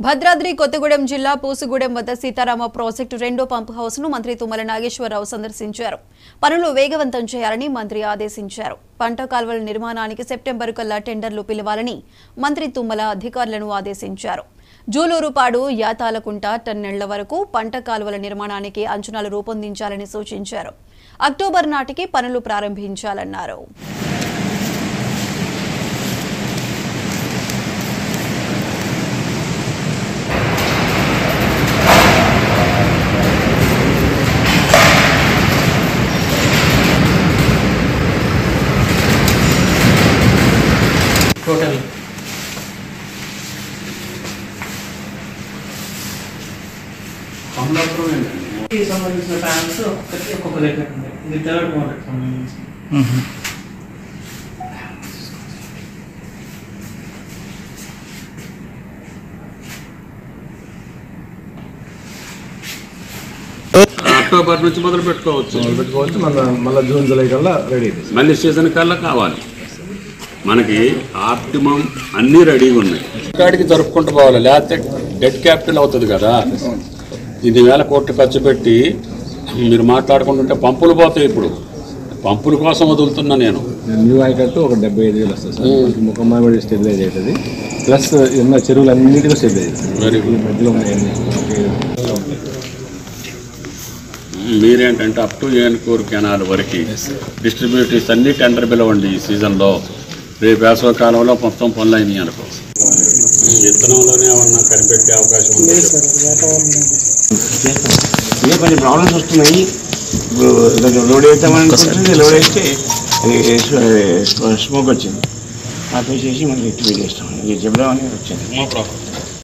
భద్రాద్రి కొత్తగూడెం జిల్లా పూసుగూడెం వద్ద సీతారామ ప్రాజెక్టు రెండో పంప్ హౌస్ ను మంత్రి తుమ్మల నాగేశ్వరరావు సందర్శించారు. పనులు వేగవంతం చేయాలని మంత్రి ఆదేశించారు. పంట కాల్వల నిర్మాణానికి సెప్టెంబర్ కల్లా టెండర్లు పిలవాలని మంత్రి తుమ్మల అధికారులను ఆదేశించారు. జూలూరుపాడు, యాతాలకుంట, టన్నెళ్ల వరకు పంట కాల్వల నిర్మాణానికి అంచనాలు రూపొందించాలని సూచించారు. అక్టోబర్ నాటికి పనులు ప్రారంభించాలన్నారు. टोटल సంబంధించిన ప్యాన్స్ ఒక్కొక్క దగ్గర ఉంది. ఇది థర్డ్ మోడల్ సంబంధించి అక్టోబర్ నుంచి మొదలు పెట్టుకోవచ్చు. మళ్ళీ జూన్ జూలై కల్లా రెడీ, మళ్ళీ సీజన్ కల్లా కావాలి. మనకి ఆప్టిమం అన్నీ రెడీగా ఉన్నాయి. ఇక్కడికి జరుపుకుంటూ పోవాలి, లేకపోతే డెడ్ క్యాపిటల్ అవుతుంది కదా. 10,000 కోట్లు ఖర్చు పెట్టి మీరు మాట్లాడుకుంటుంటే పంపులు పోతాయి. ఇప్పుడు పంపుల కోసం వదులుతున్నా నేను. న్యూ ఆయకట్టు ఒక 75,000 వస్తుంది సార్. ముఖమ్మ కూడా స్టెబిలైజ్ అవుతుంది, ప్లస్ ఉన్న చెరువులు అన్నింటిగా స్టెబిలైజ్ అవుతుంది. Very good. మధ్యలో మీరేంటంటే అప్ టు ఏనుకూరు కెనాల్ వరకు డిస్ట్రిబ్యూటరీస్ అన్ని టెండర్ పిలవండి. ఈ సీజన్లో రేపు వేసవకాలంలో మొత్తం పనులు అయినాయి అనుకో. విత్తనంలోనే ఏమన్నా కనిపెట్టే అవకాశం ఉంది. కొన్ని ప్రాబ్లమ్స్ వస్తున్నాయి. లోడ్ వేద్దామని లోడ్ వేస్తే స్మోక్ వచ్చింది. ఆపేసేసి మనం రెక్టిఫై చేస్తాం. చెప్దామని వచ్చింది.